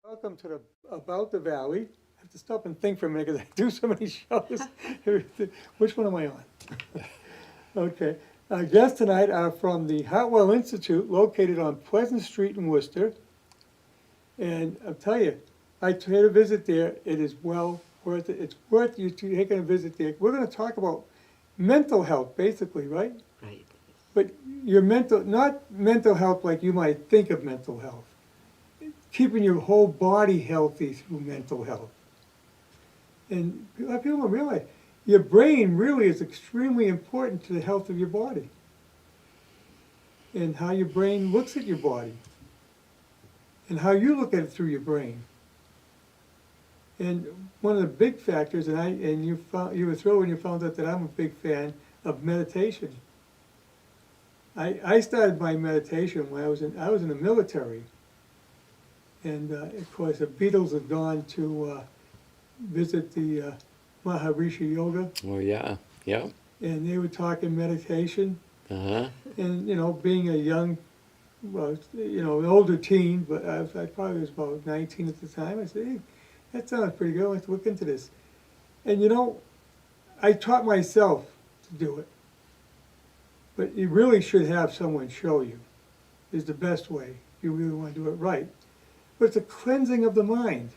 Welcome to the About the Valley. I have to stop and think for a minute because I do so many shows. Which one am I on? Okay. Our guests tonight are from the HeartWell Institute located on Pleasant Street in Worcester. And I'll tell you, I paid a visit there. It is well worth it. It's worth you taking a visit there. We're going to talk about mental health, basically, right? Right. But your mental, not mental health like you might think of mental health. Keeping your whole body healthy through mental health. And a lot of people don't realize your brain really is extremely important to the health of your body and how your brain looks at your body and how you look at it through your brain. And one of the big factors, and you were thrilled when you found out that I'm a big fan of meditation. I started my meditation when I was in the military. And of course, the Beatles have gone to visit the Maharishi Yoga. Oh, yeah. Yeah. And they were talking meditation. Uh-huh. And, being a young, an older teen, but I probably was about 19 at the time, I said, hey, that sounds pretty good. Let's look into this. And, I taught myself to do it. But you really should have someone show you is the best way if you really want to do it right. But it's a cleansing of the mind.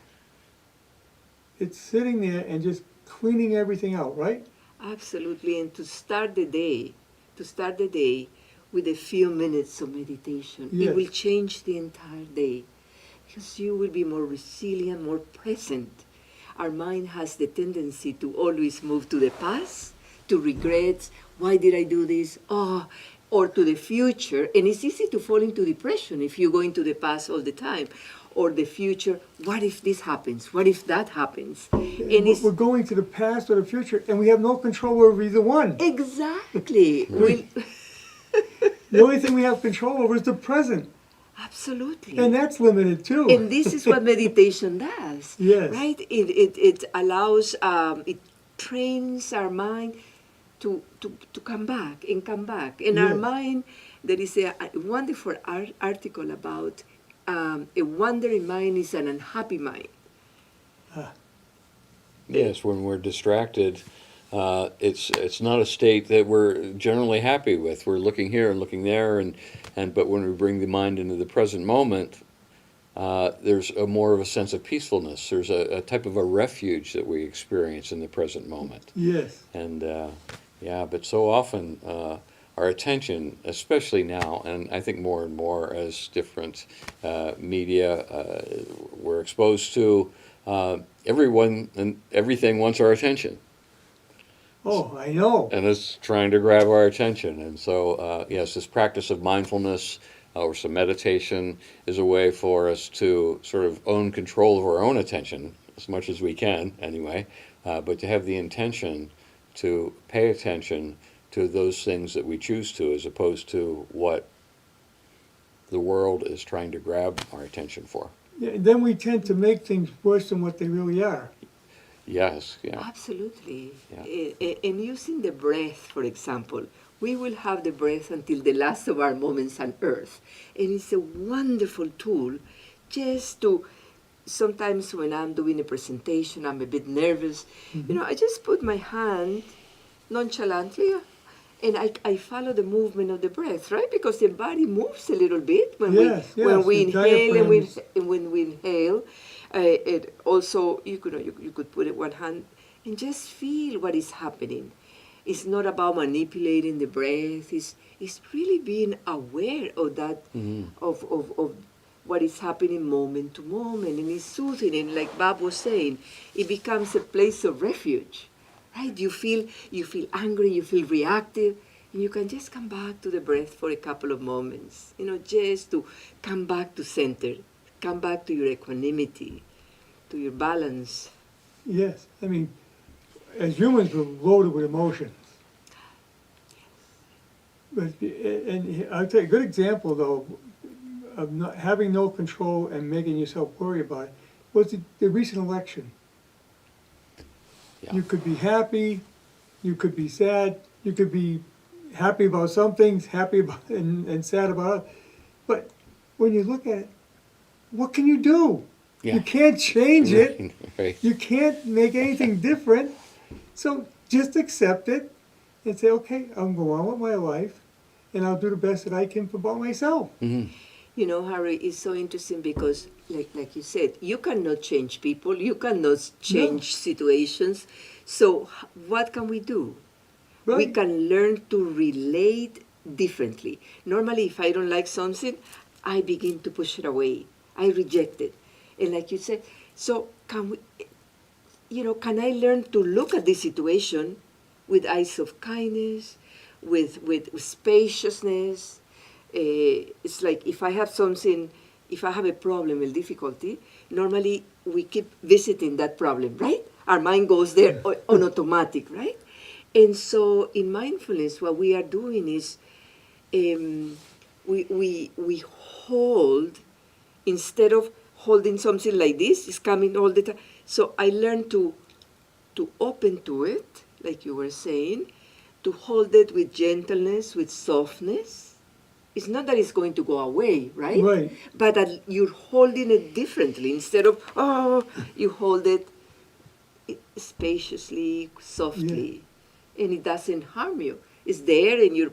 It's sitting there and just cleaning everything out, right? Absolutely, and to start the day with a few minutes of meditation, Yes. it will change the entire day because you will be more resilient, more present. Our mind has the tendency to always move to the past, to regrets, why did I do this? Or to the future, and it's easy to fall into depression if you go into the past all the time. Or the future, what if this happens? What if that happens? And We're going to the past or the future, and we have no control over either one. exactly. The only thing we have control over is the present, Absolutely. and that's limited too. And this is what meditation does. Yes. Right? It allows, it trains our mind to come back and come back. In our Yes. mind, there is a wonderful article about a wandering mind is an unhappy mind. Yes, when we're distracted, it's not a state that we're generally happy with. We're looking here and looking there, but when we bring the mind into the present moment, there's more of a sense of peacefulness. There's a type of a refuge that we experience in the present moment. Yes. And but so often our attention, especially now, and I think more and more as different media we're exposed to, everyone and everything wants our attention. Oh, I know. And it's trying to grab our attention. And so, yes, this practice of mindfulness or some meditation is a way for us to sort of own control of our own attention, as much as we can anyway, but to have the intention to pay attention to those things that we choose to, as opposed to what the world is trying to grab our attention for. Yeah, and then we tend to make things worse than what they really are. Yes, yeah. Absolutely. Yeah. And using the breath, for example, we will have the breath until the last of our moments on earth. And it's a wonderful tool just to, sometimes when I'm doing a presentation, I'm a bit nervous. Mm-hmm. I just put my hand nonchalantly and I follow the movement of the breath, right? Because the body moves a little bit when when we the inhale diaphragms. and when we inhale. It also, you could put it one hand and just feel what is happening. It's not about manipulating the breath. It's really being aware of that, of what is happening moment to moment, and it's soothing. And like Bob was saying, it becomes a place of refuge, right? You feel angry, you feel reactive, and you can just come back to the breath for a couple of moments. Just to come back to center. Come back to your equanimity, to your balance. Yes. I mean, as humans, we're loaded with emotions. But, and I'll tell you a good example, though, of not having no control and making yourself worry about it was the recent election. Yeah. You could be happy, you could be sad, you could be happy about some things, happy about and sad about it. But when you look at it, what can you do? Yeah. You can't change it. Right. You can't make anything different. So just accept it and say, okay, I'll go on with my life and I'll do the best that I can for myself. Mm-hmm. You know, Harry, it's so interesting because, like you said, you cannot change people, you cannot change situations. So, what can we do? We Right? can learn to relate differently. Normally, if I don't like something, I begin to push it away. I reject it. And like you said, so can we, can I learn to look at this situation with eyes of kindness, with spaciousness? It's like if I have something, if I have a problem, a difficulty, normally we keep visiting that problem, right? Our mind goes there on automatic, right? And so in mindfulness, what we are doing is we hold, instead of holding something like this, it's coming all the time. So I learned to open to it, like you were saying, to hold it with gentleness, with softness. It's not that it's going to go away, right? Right. But that you're holding it differently. Instead of, you hold it spaciously, softly, and it doesn't harm you. It's there, and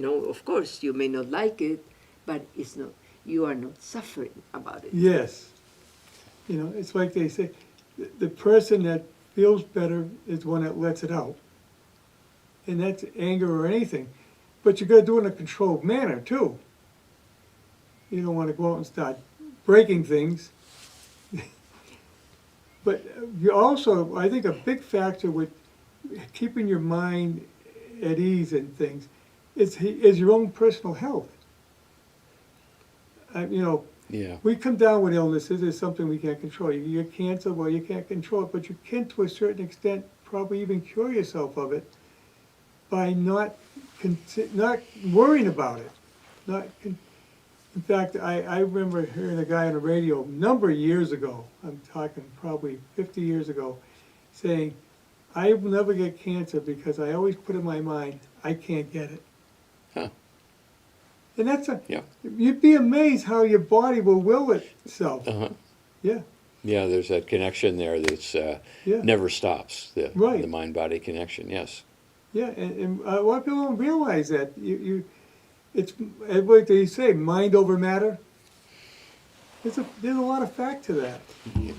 of course, you may not like it, but it's not. You are not suffering about it. Yes. It's like they say, the person that feels better is one that lets it out. And that's anger or anything. But you got to do it in a controlled manner, too. You don't want to go out and start breaking things. But you also, I think a big factor with keeping your mind at ease and things is your own personal health. Yeah. We come down with illnesses. It's something we can't control. You get cancer, well, you can't control it, but you can, to a certain extent, probably even cure yourself of it by not worrying about it. In fact, I remember hearing a guy on the radio a number of years ago, I'm talking probably 50 years ago, saying, I will never get cancer because I always put in my mind, I can't get it. Huh. And that's Yeah. you'd be amazed how your body will itself. Uh-huh. Yeah, Yeah, there's that connection there that's yeah, never stops, the Right. mind-body connection, yes. yeah. And a lot of people don't realize that. It's what they say, mind over matter. There's a lot of fact to that.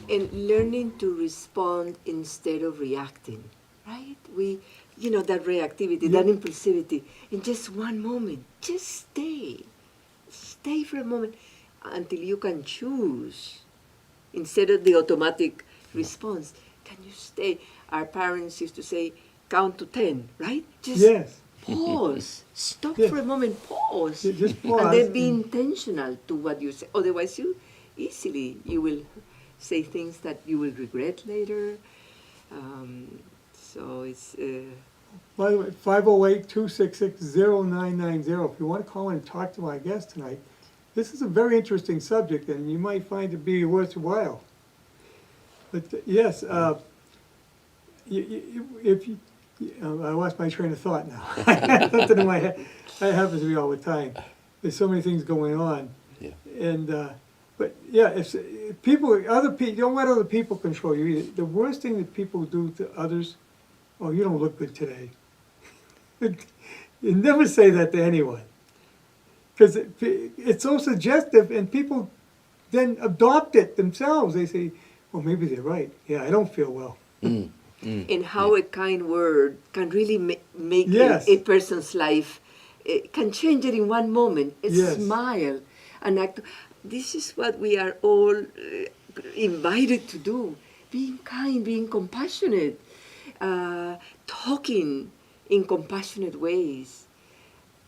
And learning to respond instead of reacting, right? That reactivity, that impulsivity, in just one moment, just stay for a moment until you can choose instead of the automatic response. Can you stay? Our parents used to say, count to 10, right? Just Yes, pause, stop Yes. for a moment, pause, just pause. and then be intentional to what you say. Otherwise, you will say things that you will regret later. So it's. By the way, 508-266-0990. If you want to call in and talk to my guest tonight, this is a very interesting subject, and you might find it be worthwhile. But yes, I lost my train of thought now. I had something in my head. That happens to me all the time. There's so many things going on. Yeah. And but yeah, if other people, don't let other people control you either. The worst thing that people do to others, oh, you don't look good today. You never say that to anyone, because it's so suggestive, and people then adopt it themselves. They say, well, maybe they're right. Yeah, I don't feel well. And how a kind word can really make Yes. a person's life, can change it in one moment. A Yes. smile, an act. This is what we are all invited to do. Being kind, being compassionate, talking in compassionate ways.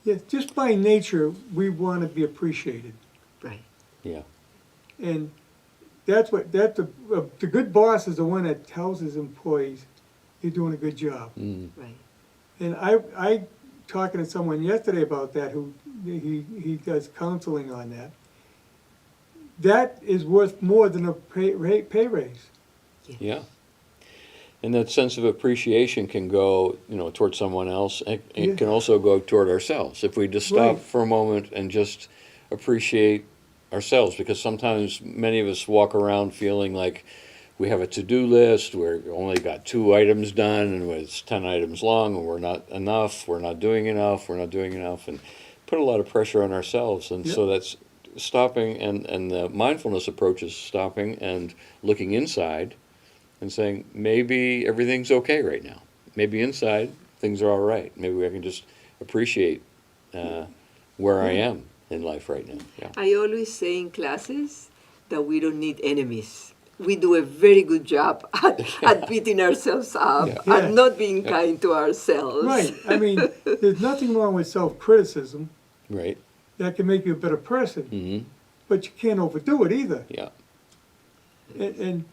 Yes, just by nature, we want to be appreciated. Right. Yeah. And the good boss is the one that tells his employees, you're doing a good job. Right. And I talking to someone yesterday about that, who he does counseling on that. That is worth more than a pay raise. Yeah. And that sense of appreciation can go, towards someone else. It Yeah. can also go toward ourselves. If we just stop Right. for a moment and just appreciate ourselves, because sometimes many of us walk around feeling like we have a to-do list, we're only got 2 items done, and it's 10 items long, and we're not enough, we're not doing enough, and put a lot of pressure on ourselves. And so that's stopping, and the mindfulness approach is stopping and looking inside and saying, maybe everything's okay right now. Maybe inside things are all right. Maybe I can just appreciate where I am in life right now. Yeah. I always say in classes that we don't need enemies. We do a very good job at beating ourselves up Yeah. and not being kind to ourselves. Right. I mean, there's nothing wrong with self-criticism. Right. That can make you a better person. Mm-hmm. But you can't overdo it either. Yeah. And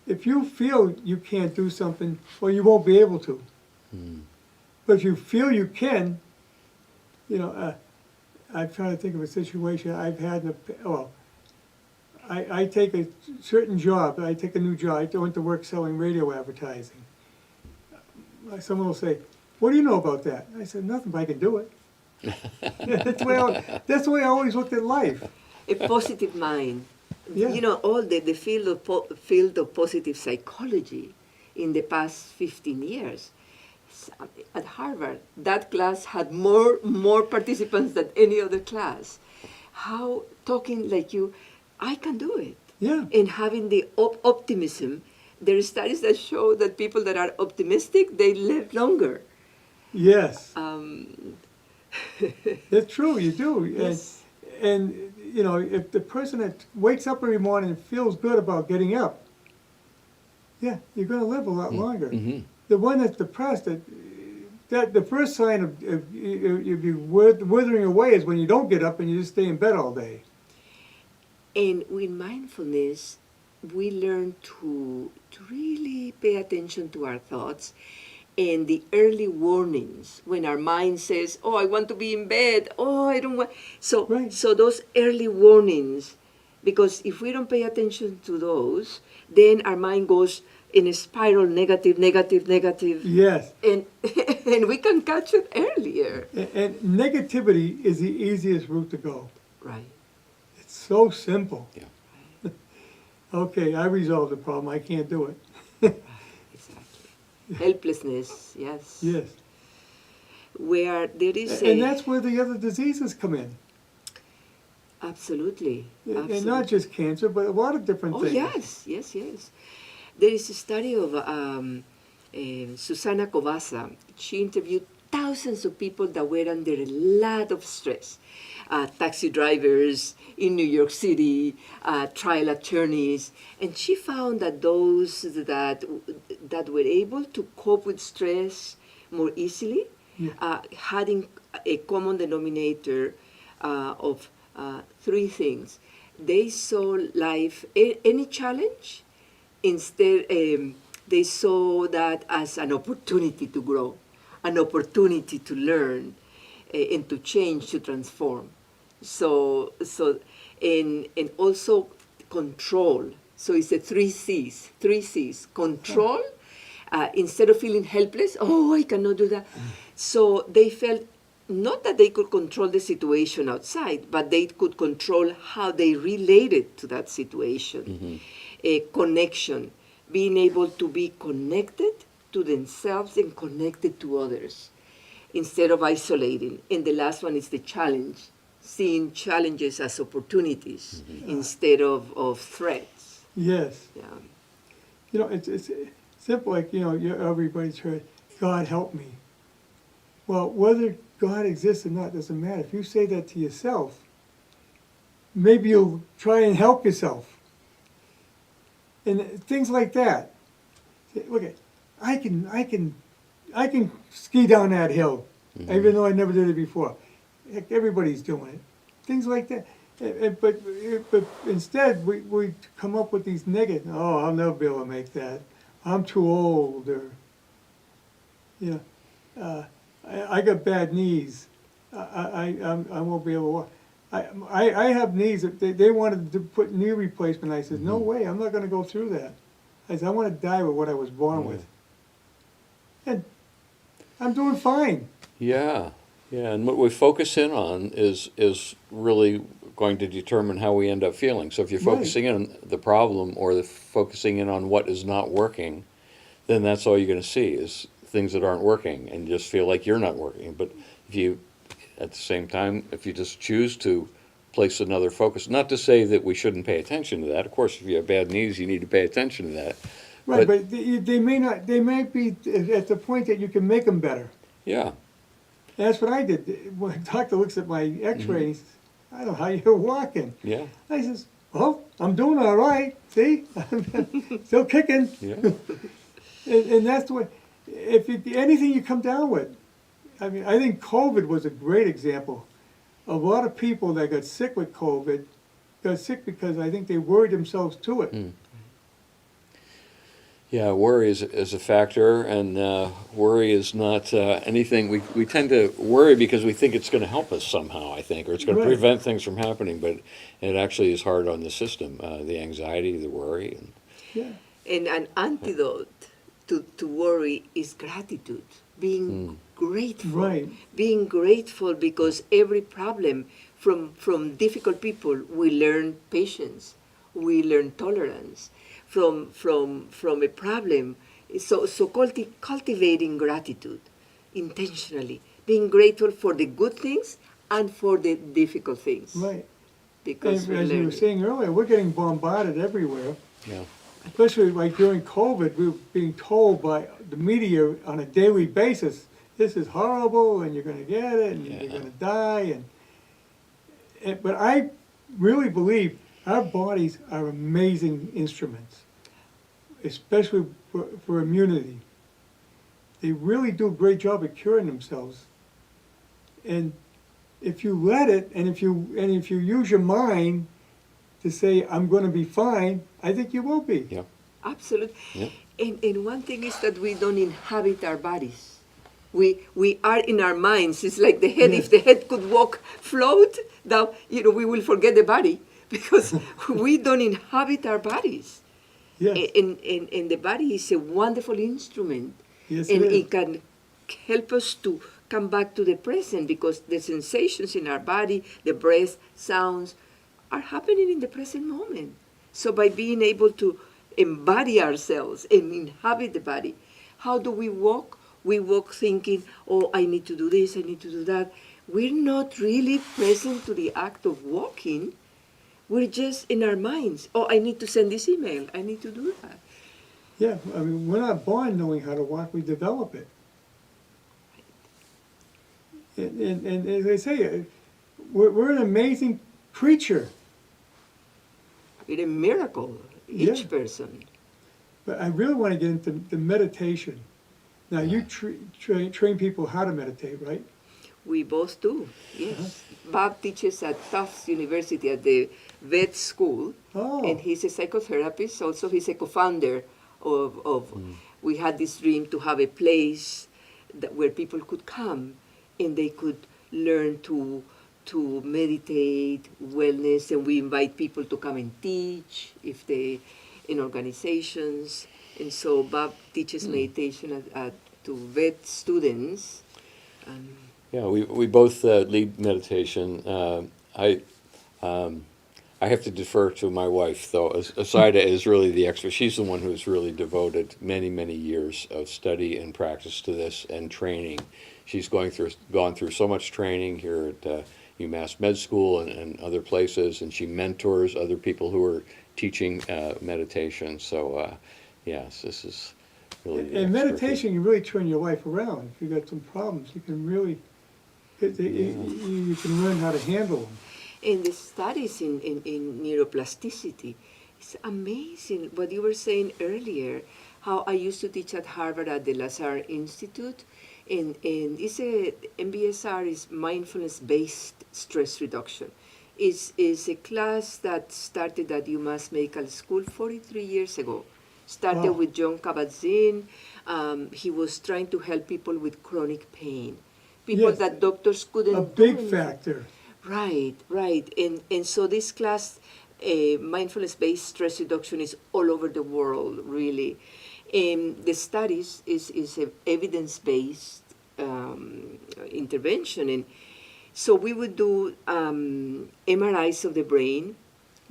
if you feel you can't do something, well, you won't be able to. But if you feel you can, you know, I'm trying to think of a situation I've had in the, well, I take a certain job, I take a new job, I went to work selling radio advertising. Someone will say, what do you know about that? I said, nothing, but I can do it. That's the way I always looked at life. A positive mind. Yeah. You know, all the field of positive psychology in the past 15 years. At Harvard, that class had more participants than any other class. How talking like you, I can do it. Yeah. And having the optimism. There are studies that show that people that are optimistic, they live longer. Yes. Um, That's true, you do. Yes. And, you know, if the person that wakes up every morning and feels good about getting up, yeah, you're going to live a lot longer. Mm-hmm. The one that's depressed, that the first sign of you withering away is when you don't get up and you just stay in bed all day. And with mindfulness, we learn to really pay attention to our thoughts and the early warnings when our mind says, oh, I want to be in bed, oh, I don't want. So, Right. so those early warnings, because if we don't pay attention to those, then our mind goes in a spiral, negative. Yes. And, and we can catch it earlier. And negativity is the easiest route to go. Right. It's so simple. Yeah. Okay, I resolved the problem. I can't do it. Exactly. Helplessness, yes. Yes. Where there is And that's where the other diseases come in. Absolutely. And not just cancer, but a lot of different things. Yes. There is a study of Susana Covasa. She interviewed thousands of people that were under a lot of stress. Taxi drivers in New York City, trial attorneys, and she found that those that were able to cope with stress more easily, having a common denominator of 3 things. They saw life, any challenge, instead they saw that as an opportunity to grow, an opportunity to learn, and to change, to transform. And also control. So it's a 3 C's. Control, instead of feeling helpless, oh, I cannot do that. So they felt not that they could control the situation outside, but they could control how they related to that situation. A connection, being able to be connected to themselves and connected to others, instead of isolating. And the last one is the challenge, seeing challenges as opportunities instead of threats. Yes. Yeah. You know, it's simple, like, you know, everybody's heard, God help me. Well, whether God exists or not doesn't matter. If you say that to yourself, maybe you'll try and help yourself. And things like that. Look, I can ski down that hill, even though I never did it before. Heck, everybody's doing it. Things like that. But instead, we come up with these negative, oh, I'll never be able to make that. I'm too old, or, you know, I got bad knees. I won't be able to walk. I have knees that they wanted to put knee replacement. I said, no way, I'm not going to go through that. I said, I want to die with what I was born with. And I'm doing fine. Yeah. Yeah, and what we focus in on is really going to determine how we end up feeling. So if you're Right. focusing in on the problem or focusing in on what is not working, then that's all you're going to see is things that aren't working and just feel like you're not working. But if you, at the same time, if you just choose to place another focus, not to say that we shouldn't pay attention to that. Of course, if you have bad knees, you need to pay attention to that. Right, but they may not, they might be at the point that you can make them better. Yeah, And that's what I did. When the doctor looks at my x-ray, he says, I don't know how you're walking. yeah, I says, well, I'm doing all right, see? Still kicking. yeah. And that's the way, if anything you come down with, I mean, I think COVID was a great example. A lot of people that got sick with COVID got sick because I think they worried themselves to it. Yeah, worry is a factor, and worry is not anything. We tend to worry because we think it's going to help us somehow, I think, or it's going to Right. prevent things from happening, but it actually is hard on the system, the anxiety, the worry. And, Yeah, And an antidote to worry is gratitude, being grateful. Right. Being grateful because every problem from difficult people, we learn patience, we learn tolerance. From a problem, so cultivating gratitude intentionally, being grateful for the good things and for the difficult things. right. Because And we as you learn were it. saying earlier, we're getting bombarded everywhere. yeah, Especially like during COVID, we were being told by the media on a daily basis, this is horrible and you're gonna get it and Yeah. you're gonna die but I really believe our bodies are amazing instruments, especially for immunity. They really do a great job at curing themselves. And if you let it, and if you use your mind to say, I'm gonna be fine, I think you will be. yeah, Absolutely. yeah. And one thing is that we don't inhabit our bodies. We are in our minds. It's like the head. Yeah. If the head could walk, float, now we will forget the body because we don't inhabit our bodies. Yes, And the body is a wonderful instrument. yes And it is. it can help us to come back to the present because the sensations in our body, the breath, sounds, are happening in the present moment. So by being able to embody ourselves and inhabit the body, how do we walk? We walk thinking, oh, I need to do this, I need to do that. We're not really present to the act of walking. We're just in our minds. Oh, I need to send this email. I need to do that. Yeah, I mean, we're not born knowing how to walk, we develop it. And as I say, we're an amazing creature. It's a miracle, each Yeah. person. But I really want to get into the meditation. Now, you train people how to meditate, right? We both do, yes. Bob teaches at Tufts University at the vet school, Oh. and he's a psychotherapist. Also, he's a co-founder of we had this dream to have a place where people could come and they could learn to meditate, wellness, and we invite people to come and teach if they in organizations. And so Bob teaches meditation to vet students. Yeah, we both lead meditation. I have to defer to my wife, though. Zayda is really the expert. She's the one who's really devoted many, many years of study and practice to this and training. She's gone through so much training here at UMass Med School and other places, and she mentors other people who are teaching meditation. So, yes, this is really the And expertise. meditation, you really turn your life around. If you've got some problems, you can really, you can learn how to handle them. And the studies in neuroplasticity, it's amazing what you were saying earlier, how I used to teach at Harvard at the Lazar Institute, and it's MBSR is mindfulness-based stress reduction. It's a class that started at UMass Medical School 43 years ago. Started Wow. with John Kabat-Zinn. He was trying to help people with chronic pain, people Yes. that doctors couldn't A do big anything. factor. Right. And so this class, mindfulness-based stress reduction, is all over the world, really. The studies is evidence-based, intervention. And so we would do MRIs of the brain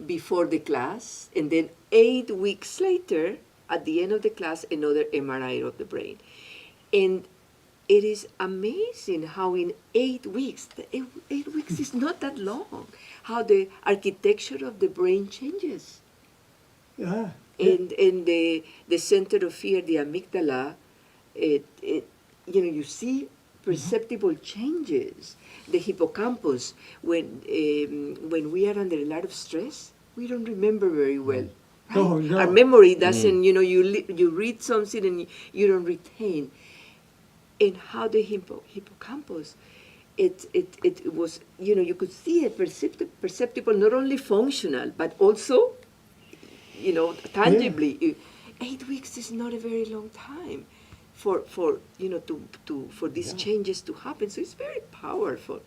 before the class, and then 8 weeks later, at the end of the class, another MRI of the brain. And it is amazing how in 8 weeks, 8 weeks is not that long, how the architecture of the brain changes. Yeah. And the center of fear, the amygdala, you see perceptible changes. The hippocampus, when we are under a lot of stress, we don't remember very well. Right? Oh, no. Our memory doesn't, you read something and you don't retain. And how the hippocampus, it was, you could see it perceptible, not only functional, but also, tangibly. Yeah. 8 weeks is not a very long time for these changes to happen. So it's very powerful.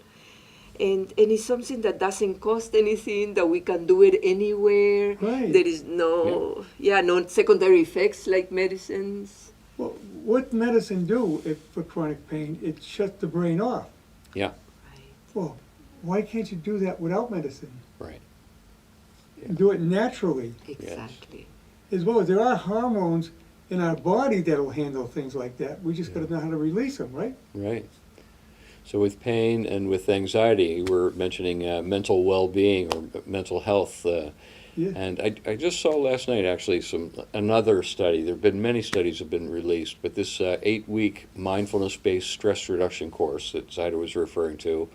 And it's something that doesn't cost anything, that we can do it anywhere. Right. There is no secondary effects like medicines. Well, what medicine do for chronic pain? It shuts the brain off. Yeah, Right. Well, why can't you do that without medicine? right. Do it naturally. Exactly. As well as there are hormones in our body that'll handle things like that. We just got to know how to release them, right? Right. So with pain and with anxiety, we're mentioning mental well-being or mental health. Yeah. And I just saw last night actually another study. There have been many studies have been released, but this 8-week mindfulness-based stress reduction course that Zayda was referring to,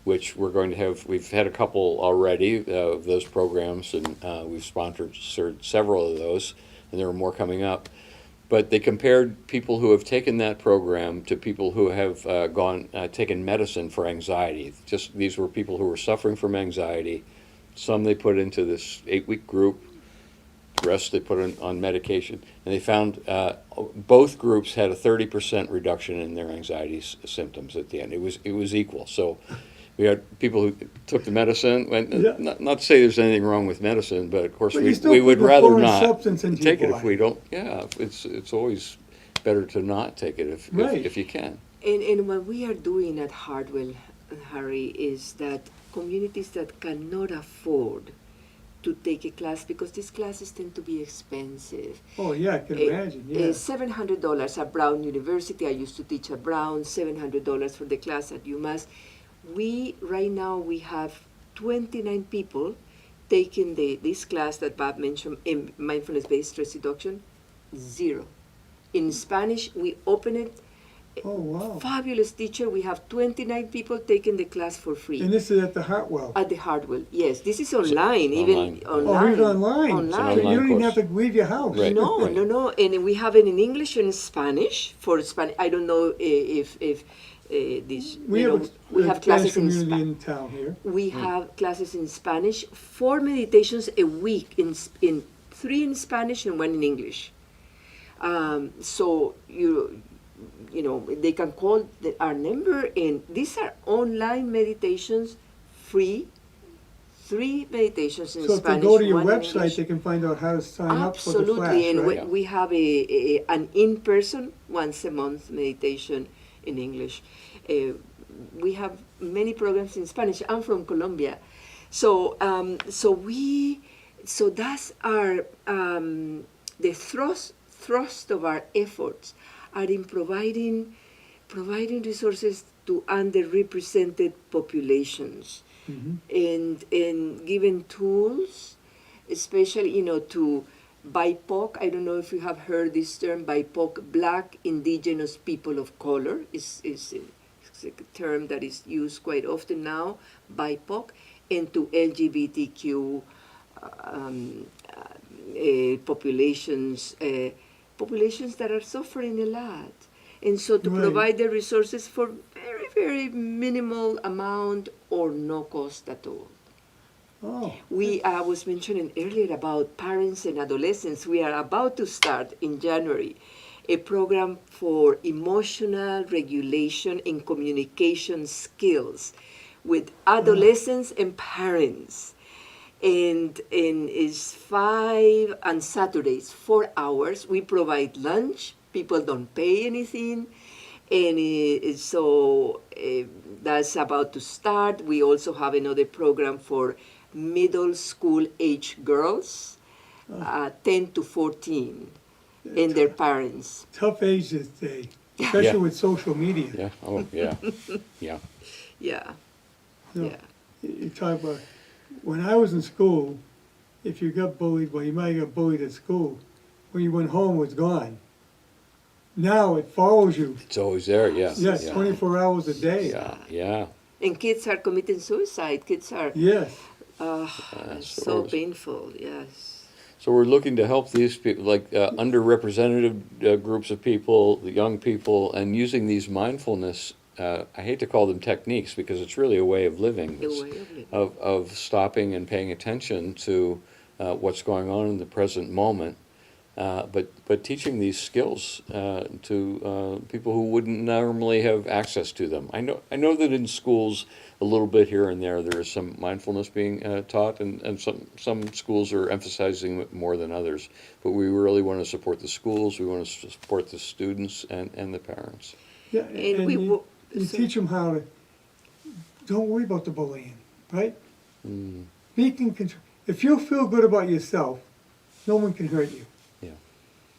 which we're going to have, we've had a couple already of those programs, and we've sponsored several of those, and there are more coming up. But they compared people who have taken that program to people who have taken medicine for anxiety. Just these were people who were suffering from anxiety. Some they put into this 8-week group, the rest they put on medication, and they found both groups had a 30% reduction in their anxiety symptoms at the end. It was equal. So we had people who took the medicine. Not to say there's anything wrong with medicine, but of course But you still we put would the rather foreign not substance into take your it if body. we don't. Yeah, it's always better to not take it Right. if you can. And what we are doing at HeartWell, Harry, is that communities that cannot afford to take a class, because these classes tend to be expensive. Oh, yeah, I can imagine, yeah. $700 at Brown University. I used to teach at Brown, $700 for the class at UMass. Right now we have 29 people taking this class that Bob mentioned in mindfulness-based stress reduction, 0. In Spanish, we open it. Oh, wow. Fabulous teacher. We have 29 people taking the class for free. And this is at the HeartWell. At the HeartWell, yes. This is online, online. Oh, he's online. It's an So you online don't even course. have to leave your house. Right. No. And we have it in English and Spanish. For Spanish, I don't know if this. We have we a have Spanish classes in community Spanish. in town here. We have classes in Spanish, 4 meditations a week, in 3 in Spanish and 1 in English. So they can call our number, and these are online meditations, free. 3 meditations in So if they Spanish. go to your 1 in website, English. they can find out how to sign up for the Absolutely, class, and right? we have an in-person, once a month meditation in English. We have many programs in Spanish. I'm from Colombia, so that's our the thrust of our efforts are in providing resources to underrepresented populations. Mhm. And given tools, especially to BIPOC. I don't know if you have heard this term, BIPOC, Black Indigenous People of Color, is a term that is used quite often now, BIPOC, and to LGBTQ populations that are suffering a lot. And so to Right. provide the resources for very, very minimal amount or no cost at all. Oh, We was mentioning earlier about parents and adolescents. We are about to start in January a program for emotional regulation and communication skills with adolescents and parents. And it's 5 on Saturdays, 4 hours. We provide lunch. People don't pay anything. And that's about to start. We also have another program for middle school age girls, 10 to 14, and their parents. Tough age this day, especially Yeah. with social media. Yeah, oh, yeah, yeah. Yeah, You know, yeah. You talk about, when I was in school, if you got bullied, well, you might have got bullied at school. When you went home, it was gone. Now it follows you. It's always there, yeah. Yes, yeah. 24 hours a day. Yeah, yeah. And kids are committing suicide. Kids are Yes. so painful, yes. So we're looking to help these people, like underrepresented groups of people, the young people, and using these mindfulness, I hate to call them techniques because it's really a way of living. The It's way of living. of stopping and paying attention to what's going on in the present moment, but teaching these skills to people who wouldn't normally have access to them. I know that in schools a little bit here and there is some mindfulness being taught, and some schools are emphasizing it more than others. But we really want to support the schools. We want to support the students and the parents. Yeah, And you teach them how to, don't worry about the bullying, right? Mm, Be in control. If you feel good about yourself, no one can hurt you. yeah.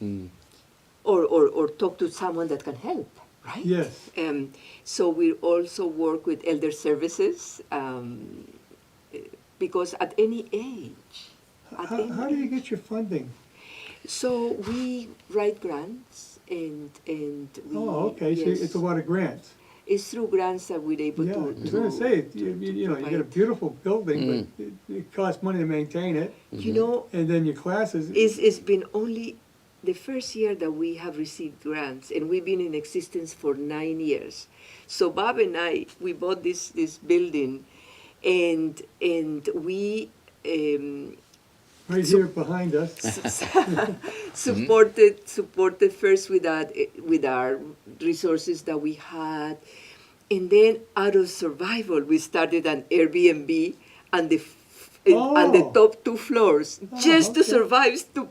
Mm, Or talk to someone that can help, right? Yes. So we also work with elder services because at any age. How do you get your funding? So we write grants and we. Oh, okay, so yes, it's a lot of grants. it's through grants that we're able Yeah, I to. was gonna say, you know, you got a beautiful building, but it costs money to maintain it, You know, and then your classes. it's been only the first year that we have received grants, and we've been in existence for 9 years. So Bob and I, we bought this building, and we Right here behind us. supported first with our resources that we had, and then out of survival we started an Airbnb on the on the Oh. top 2 floors just to okay. survive, to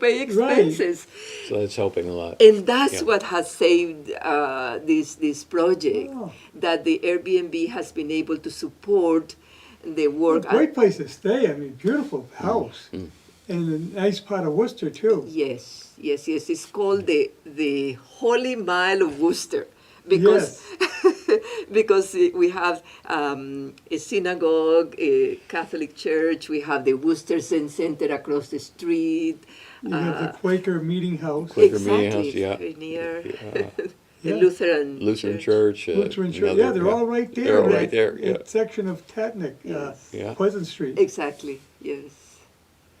pay expenses. so that's helping a lot. And that's Yeah. what has saved this project, Oh. that the Airbnb has been able to support the work. Great place to stay, I mean, beautiful house, Mm. and a nice part of Worcester too. Yes. It's called the Holy Mile of Worcester because because we have a synagogue, a Catholic church. We have the Worcester Zen Center across the street. You have the Quaker Meeting House. Quaker Meeting Exactly, House, yeah. very near Yeah. the Yeah. Lutheran Church. Lutheran Church, another- yeah, they're all right there. They're all in right there, that- yeah. that section of Tatnick, Yes. Yeah. Pleasant Street. Exactly. Yes.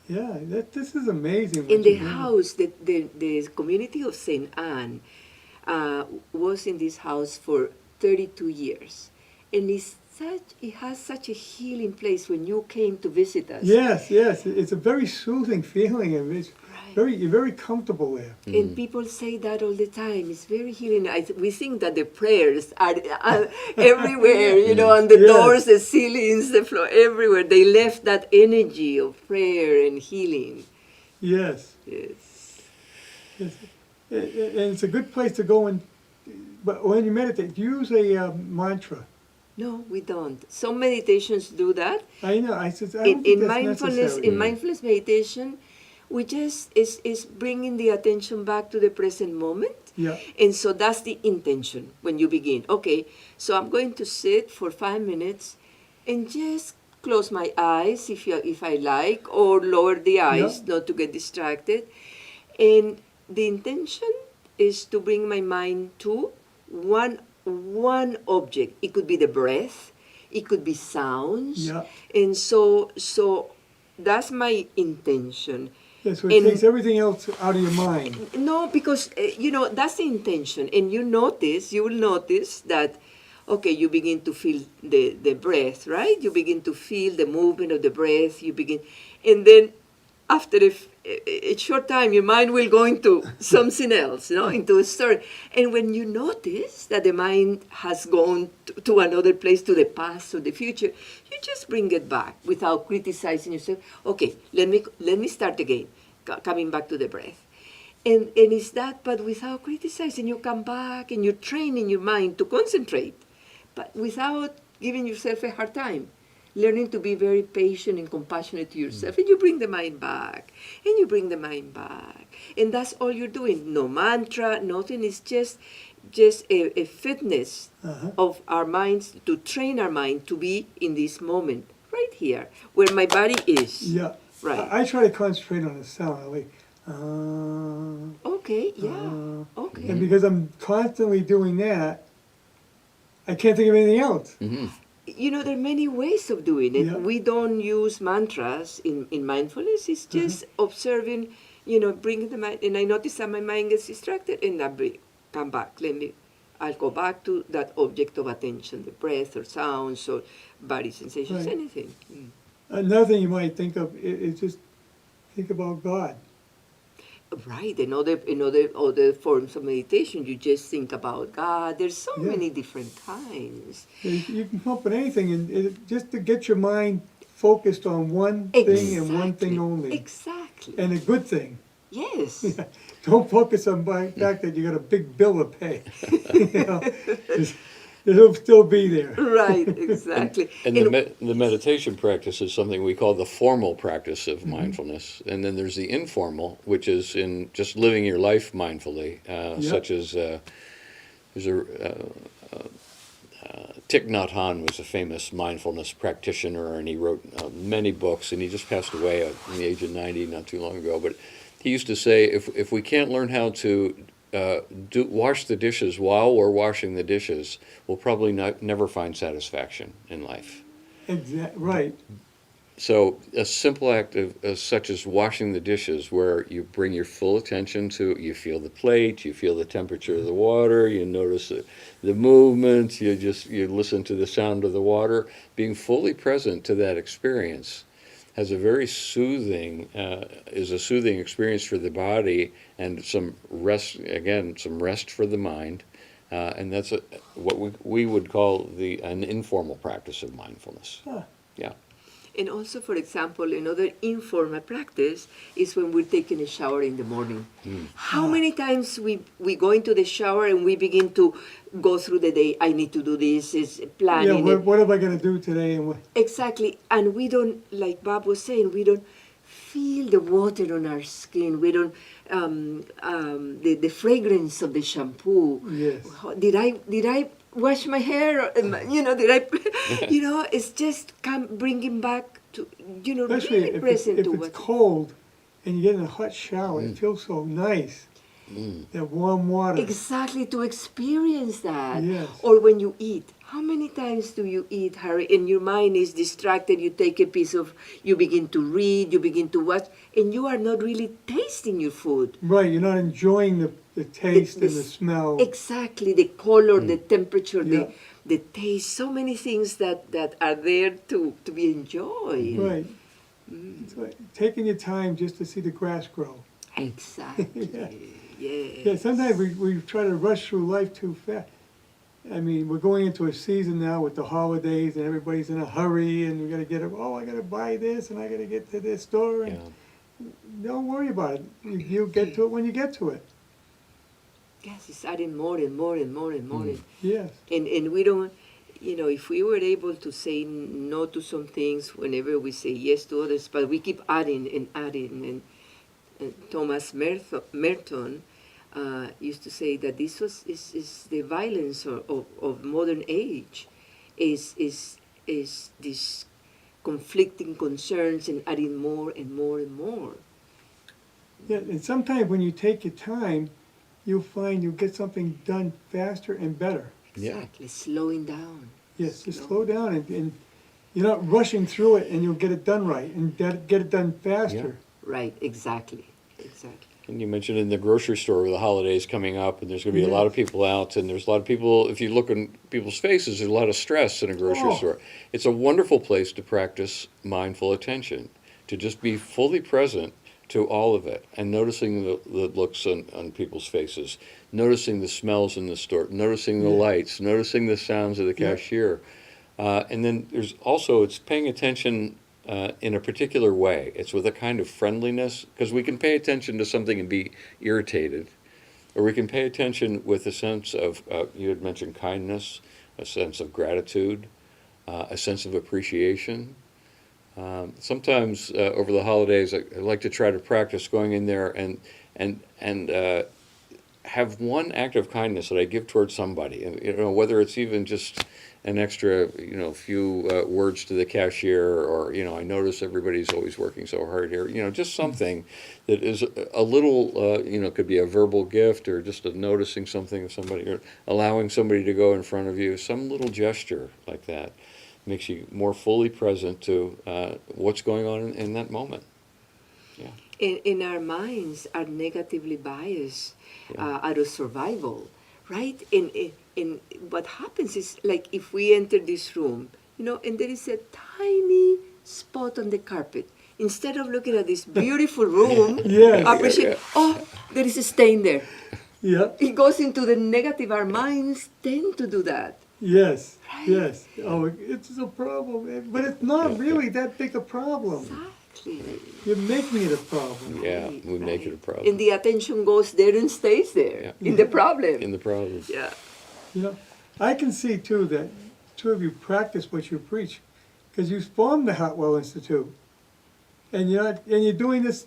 Yeah, this is amazing. what In the you're doing. house, the community of St. Anne was in this house for 32 years. And it has such a healing place when you came to visit us. Yes, it's a very soothing feeling, and it's you're very comfortable there. And people say that all the time. It's very healing. We think that the prayers are everywhere, on the Yes. doors, the ceilings, the floor, everywhere. They left that energy of prayer and healing. Yes, Yes. yes. And it's a good place to go and, but when you meditate, use a mantra. No, we don't. Some meditations do that. I know, I said, I don't think In that's mindfulness, necessary. in mindfulness meditation, we just is bringing the attention back to the present moment. Yeah, And so that's the intention when you begin. Okay, so I'm going to sit for 5 minutes and just close my eyes if I like, or lower the eyes not to get distracted. And the intention is to bring my mind to one object. It could be the breath, it could be sounds. Yeah. And so that's my intention. yeah, so it And- takes everything else out of your mind. No, because, that's the intention. And you will notice that, okay, you begin to feel the breath, right? You begin to feel the movement of the breath. And then after a short time, your mind will go into something else, into a story. And when you notice that the mind has gone to another place, to the past or the future, you just bring it back without criticizing yourself. Okay, let me start again, coming back to the breath. And it's that, but without criticizing, you come back and you're training your mind to concentrate, but without giving yourself a hard time. Learning to be very patient and compassionate to yourself. And you bring the mind back. And you bring the mind back. And that's all you're doing. No mantra, nothing. It's just a fitness of our minds, to train our mind to be in this moment, right here, where my body is. Yeah. Right. I try to concentrate on the sound. Like, Okay, yeah. Okay. and because I'm constantly doing that, I can't think of anything else. Mm-hmm. You know, there are many ways of doing it. Yeah. We don't use mantras in mindfulness. It's just observing, bringing the mind. And I notice that my mind gets distracted, and come back. I'll go back to that object of attention, the breath or sounds or body sensations, Right. anything. Mm. Another thing you might think of is just think about God. Right, and other forms of meditation, you just think about God. There's so Yeah. many different kinds. You can come up with anything, and just to get your mind focused on one thing and one thing only, Exactly. and a good thing. Yes. Don't focus on the fact that you got a big bill to pay. It'll still be there. Right, exactly. And the meditation practice is something we call the formal practice of mindfulness. And then there's the informal, which is in just living your life mindfully, such as there's Thich Nhat Hanh was a famous mindfulness practitioner, and he wrote many books, and he just passed away at the age of 90 not too long ago. But he used to say, if we can't learn how to wash the dishes while we're washing the dishes, we'll probably never find satisfaction in life. Right. So a simple act such as washing the dishes, where you bring your full attention to, you feel the plate, you feel the temperature of the water, you notice the movement, you listen to the sound of the water, being fully present to that experience has a very soothing experience for the body, and some rest for the mind, and that's what we would call an informal practice of mindfulness. Huh. Yeah. And also, for example, another informal practice is when we're taking a shower in the morning. How many times we go into the shower and we begin to go through the day, I need to do this, is planning. Yeah, what am I going to do today? And Exactly. And we don't, like Bob was saying, we don't feel the water on our skin. We don't, the fragrance of the shampoo. Yes. Did I wash my hair? It's just bringing back to, especially really present if to it's what. cold and you get in a hot shower, it feels so nice. That warm water. Exactly, to experience that. Yes. Or when you eat. How many times do you eat, Harry, and your mind is distracted, you take a you begin to read, you begin to watch, and you are not really tasting your food. Right, you're not enjoying the taste and the smell. Exactly, the color, the temperature, Yeah. the taste, so many things that are there to be enjoyed. Right. It's like taking your time just to see the grass grow. Exactly. Yeah. Yes. Yeah, sometimes we try to rush through life too fast. I mean, we're going into a season now with the holidays, and everybody's in a hurry, and we got to get I got to buy this, and I got to get to this store. And don't worry about it. You'll get to it when you get to it. Yes, it's adding more and more and more and more. Yes. And we don't, if we were able to say no to some things whenever we say yes to others, but we keep adding and adding. And Thomas Merton used to say that this is the violence of modern age, is this conflicting concerns and adding more and more and more. Yeah, and sometimes when you take your time, you'll find you'll get something done faster and better. Exactly, slowing down. Yes, just slow down, and you're not rushing through it, and you'll get it done right, and get it done faster. Right, exactly. And you mentioned in the grocery store with the holidays coming up, and there's going to be a lot of people out, and there's a lot of people, if you look in people's faces, there's a lot of stress in a grocery store. It's a wonderful place to practice mindful attention, to just be fully present to all of it, and noticing the looks on people's faces, noticing the smells in the store, noticing the lights, noticing the sounds of the cashier. And then there's also, it's paying attention in a particular way. It's with a kind of friendliness, because we can pay attention to something and be irritated, or we can pay attention with a sense of, you had mentioned kindness, a sense of gratitude, a sense of appreciation. Sometimes over the holidays, I like to try to practice going in there and have one act of kindness that I give towards somebody, and whether it's even just an extra few words to the cashier, or I notice everybody's always working so hard here, just something that is a little could be a verbal gift, or just a noticing something of somebody, or allowing somebody to go in front of you. Some little gesture like that makes you more fully present to what's going on in that moment. Yeah. In our minds are negatively biased out of survival, right? And what happens is, like, if we enter this room, and there is a tiny spot on the carpet, instead of looking at this beautiful room, Yes. appreciate, oh, there is a stain there. Yeah. It goes into the negative. Our minds tend to do that. Yes. Right. Yes. Oh, it's a problem, but it's not really that big a problem. Exactly. You're making it a problem. Yeah, Right, we make right. it a problem. And the attention goes there and stays there in the problem. In the problem. Yeah. I can see too that two of you practice what you preach, because you formed the HeartWell Institute, and you're doing this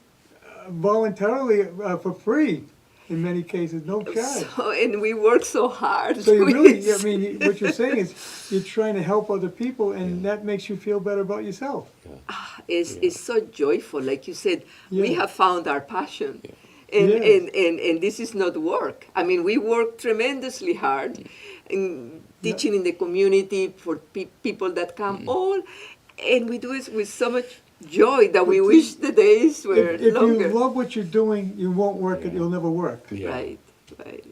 voluntarily for free in many cases, no charge. So, and we work so hard. So you really, with- what you're saying is you're trying to help other people, and that makes you feel better about yourself. It's so joyful. Like you said, we Yeah. have found our passion. And, Yes. and this is not work. I mean, we work tremendously hard in teaching in the community for people that come all, and we do it with so much joy that we wish the days were If longer. you love what you're doing, you won't work it. You'll never work. Yeah. Right, right.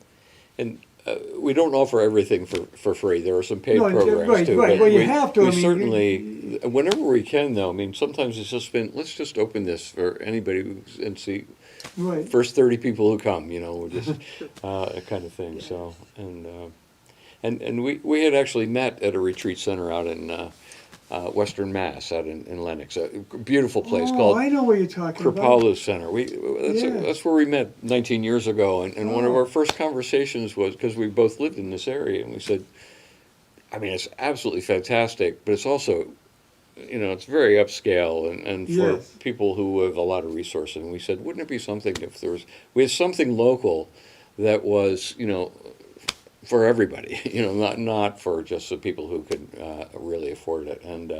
And we don't offer everything for free. There are some paid No, programs right, too. right. but Well, you we, have to. We I mean, certainly, whenever we can, though. I mean, sometimes it's just been, let's just open this for anybody and see. Right. First 30 people who come, we're just kind of thing. So and we had actually met at a retreat center out in Western Mass, out in Lenox, a beautiful place called I know what you're talking about. Kripalu Center. Yeah. That's where we met 19 years ago, and one of Oh. our first conversations was, because we both lived in this area, and we said, I mean, it's absolutely fantastic, but it's also, it's very upscale and for Yes. people who have a lot of resources. And we said, wouldn't it be something if we had something local that was, for everybody, not for just the people who could really afford it. And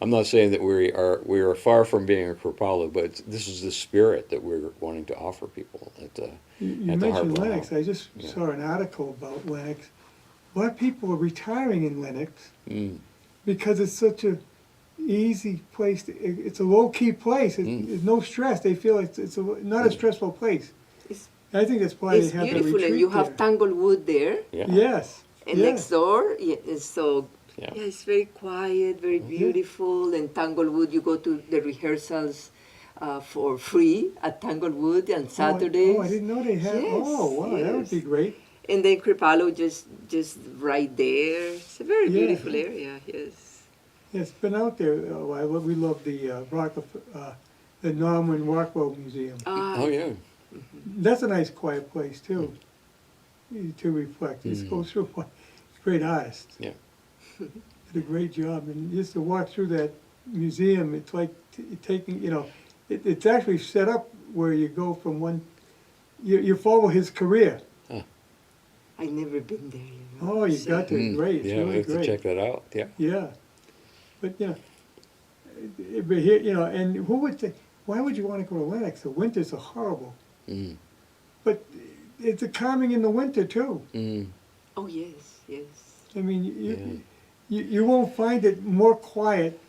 I'm not saying that we are far from being a Kripalu, but this is the spirit that we're wanting to offer people at the You at the mentioned HeartWell. Lennox. I just Yeah. saw an article about Lennox. A lot of people are retiring in Lennox Mm. because it's such a easy place. It's a low-key place. There's no stress. They feel it's not a stressful place. It's, I think that's why it's they have the beautiful, retreat and you there. have Tanglewood there. Yeah. Yes. And yes. next door, and so Yeah. it's very quiet, very beautiful. And Tanglewood, you go to the rehearsals for free at Tanglewood on Saturdays. Oh, I didn't know they had. Yes, Oh, wow, that would yes. be great. And then Kripalu just right there. It's a very Yeah. beautiful area. Yes. Yes, been out there. We love the the Norman Rockwell Museum. Oh yeah. That's a nice, quiet place too, to reflect. Just go through. Great artist. Yeah. Did a great job, and just to walk through that museum, it's like taking. It's actually set up where you go from one. You follow his career. I've never been there. Oh, you So- got to. Great. It's Yeah, we really have to great. check that out. Yeah. Yeah, but but here, and who would think? Why would you want to go to Lennox? The winters are horrible, Mm. but it's a calming in the winter too. Mm. Oh yes, yes. I mean, you won't find it more quiet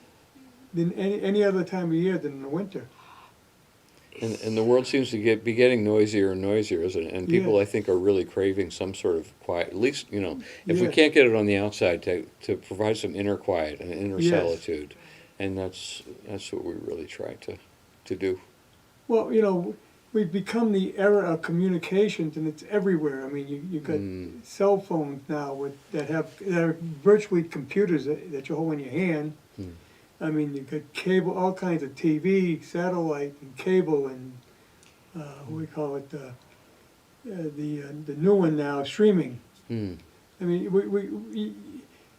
than any other time of year than in the winter. And the world seems to be getting noisier and noisier, isn't it? And people, Yeah. I think, are really craving some sort of quiet. At least, if we Yeah. can't get it on the outside, to provide some inner quiet and inner Yes. solitude, and that's what we really try to do. Well, we've become the era of communications, and it's everywhere. I mean, you got cell phones now that are virtually computers that you hold in your hand. I mean, you got cable, all kinds of TV, satellite, and cable, and what do we call it? The new one now, streaming. Hmm. I mean,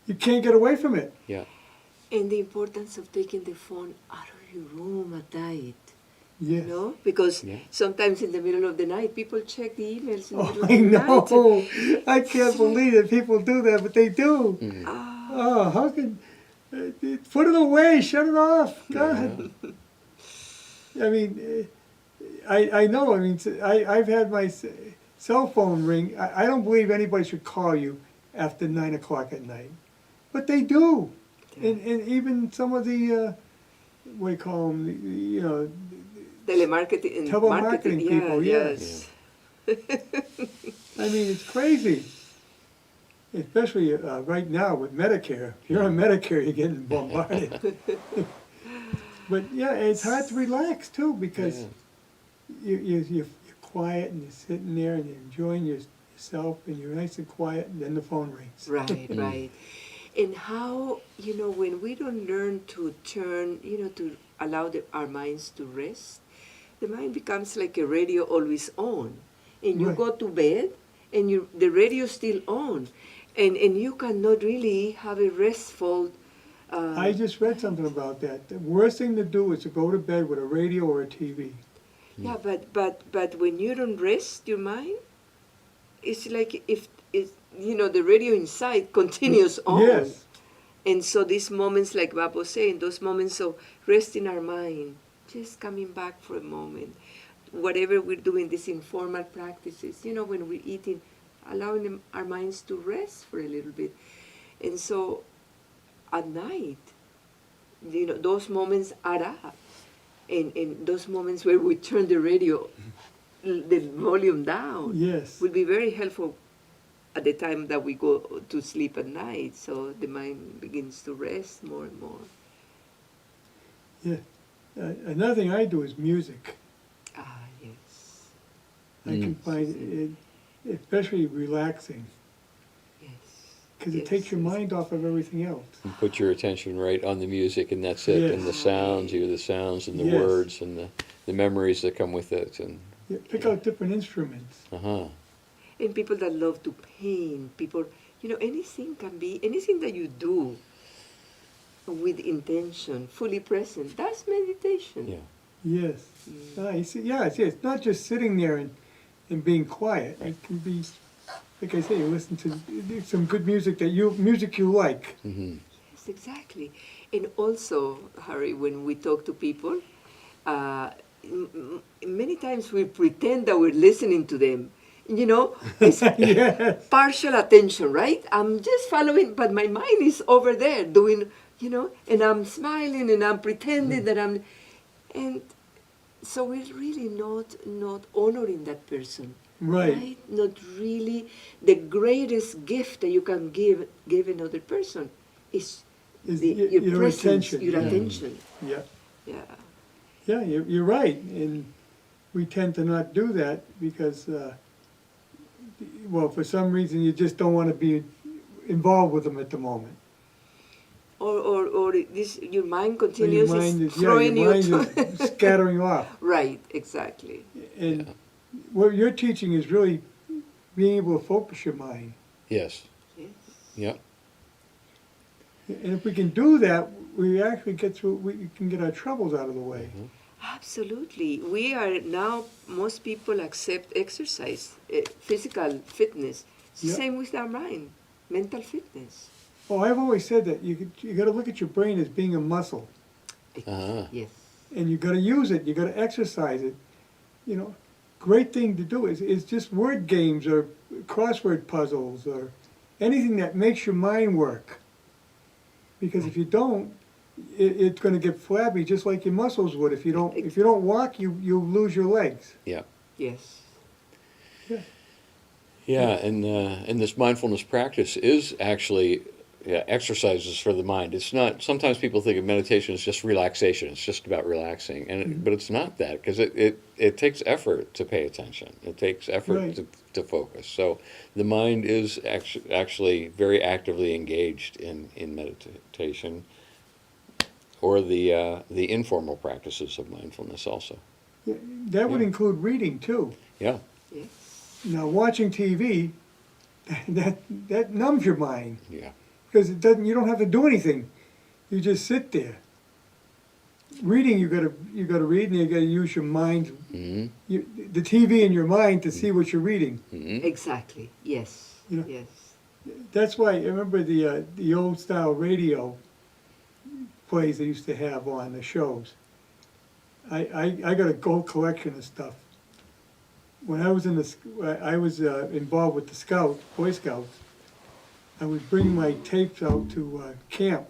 you can't get away from it. Yeah. And the importance of taking the phone out of your room at night. Yes. You know, because Yeah. sometimes in the middle of the night, people check the emails in the Oh, middle of I the night. know. I can't believe that people do that, but they do. Mhm. Ah, Oh, how can put it away? Shut it off. God. I mean, I know. I mean, I've had my cell phone ring. I don't believe anybody should call you after 9 o'clock at night, but they do. And even some of the what do you call them? You know, telemarketing and Telemarketing marketing. people, Yeah, yes. yes. I mean, it's crazy. Especially right now with Medicare. If you're on Medicare, you're getting bombarded. But yeah, it's hard to relax too because you're quiet and you're sitting there and you're enjoying yourself and you're nice and quiet, and then the phone rings. Right, right. And how, you know, when we don't learn to turn, you know, to allow our minds to rest, the mind becomes like a radio always on. And you Right. go to bed and the radio's still on. And you cannot really have a restful... I just read something about that. The worst thing to do is to go to bed with a radio or a TV. Yeah, but when you don't rest your mind, it's like if you know, the radio inside continues on. Yes. And so these moments, like Bob was saying, those moments of resting our mind, just coming back for a moment, whatever we're doing, these informal practices, you know, when we're eating, allowing our minds to rest for a little bit. And so at night, you know, those moments add up. And those moments where we turn the radio, the volume down, Yes. will be very helpful at the time that we go to sleep at night, so the mind begins to rest more and more. Yeah. Another thing I do is music. Ah, yes, I can find it especially relaxing yes. because it Yes, takes your yes. mind off of everything else. You put your attention right on the music, and that's it. And the Yes. sounds, you hear the sounds and the Yes. words and the memories that come with it. And Yeah, pick out different instruments. And people that love to paint, people, you know, anything can be, anything that you do with intention, fully present, that's meditation. Yeah. Yes. You see, yeah, it's not just sitting there and being quiet. It can be, like I say, you listen to some good music music you like. Hmm. Yes, exactly. And also, Harry, when we talk to people, many times we pretend that we're listening to them. You know, it's Yes. partial attention, right? I'm just following, but my mind is over there doing, you know, and I'm smiling and I'm pretending that I'm, and so we're really not honoring that person, Right. Not really. The greatest gift that you can give another person is Is your your presence, attention. your Yeah. attention. Yeah. Yeah. Yeah, you're right. And we tend to not do that because, well, for some reason you just don't want to be involved with them at the moment. Or this, your mind So continues throwing your you mind to is scattering off. right, exactly. And what you're teaching is really being able to focus your mind. Yes. Yes. Yep. And if we can do that, we actually we can get our troubles out of the way. Absolutely. We are now, most people accept exercise, physical fitness. Yeah. Same with our mind, mental fitness. Oh, I've always said that you got to look at your brain as being a muscle, Uh-huh. Yes. and you got to use it. You got to exercise it. You know, great thing to do is just word games or crossword puzzles or anything that makes your mind work. Because if you don't, it's going to get flabby, just like your muscles would. If you don't walk, you lose your legs. Yep. Yes. Yeah. Yeah, and this mindfulness practice is actually exercises for the mind. It's not. Sometimes people think of meditation as just relaxation. It's just about relaxing, and but it's not that, because it takes effort to pay attention. It takes effort Right. to focus. So the mind is actually very actively engaged in meditation. or the informal practices of mindfulness also. Yeah, that would Yeah. include reading too. Yeah. Yes. Now, watching TV, that numbs your mind Yeah. because it doesn't. You don't have to do anything. You just sit there. Reading, you gotta read, and you gotta use your mind, Mm-hmm. the TV in your mind to see what you're reading. Mm-hmm. Exactly. Yes. Yeah. Yes. That's why I remember the old style radio plays they used to have on the shows. I got a gold collection of stuff. When I was I was involved with the Boy Scouts. I would bring my tapes out to camp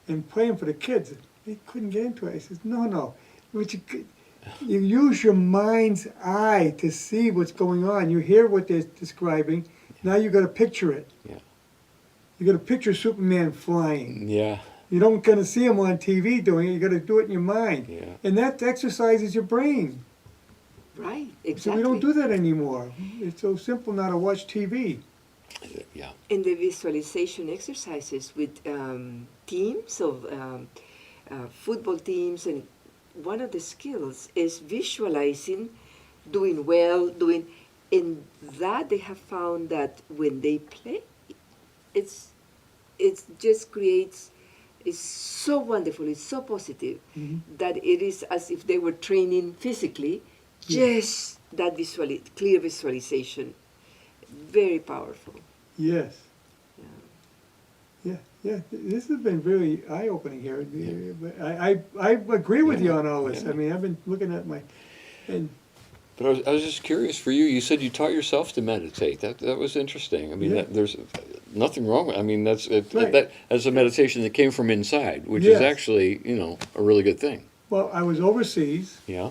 and play them for the kids. They couldn't get into it. I said, no. But you use your mind's eye to see what's going on. You hear what they're describing. Now you got to picture it. Yeah. You got to picture Superman flying. Yeah. You don't gonna see him on TV doing it. You got to do it in your mind, Yeah. and that exercises your brain. Right. So Exactly. we don't do that anymore. It's so simple now to watch TV. Yeah. And the visualization exercises with teams of football teams, and one of the skills is visualizing, doing well, and that they have found that when they play, it just creates. It's so wonderful. It's so positive that it is as if they were training physically. Just that clear visualization, very powerful. Yes. Yeah. Yeah. This has been very eye-opening here. I agree with you on all this. Yeah. I mean, I've been looking at and But I was just curious for you. You said you taught yourself to meditate. That was interesting. I mean, Yeah. there's nothing wrong with. I mean, Right. that's a meditation that came from inside, which Yes. is actually a really good thing. well, I was overseas. Yeah.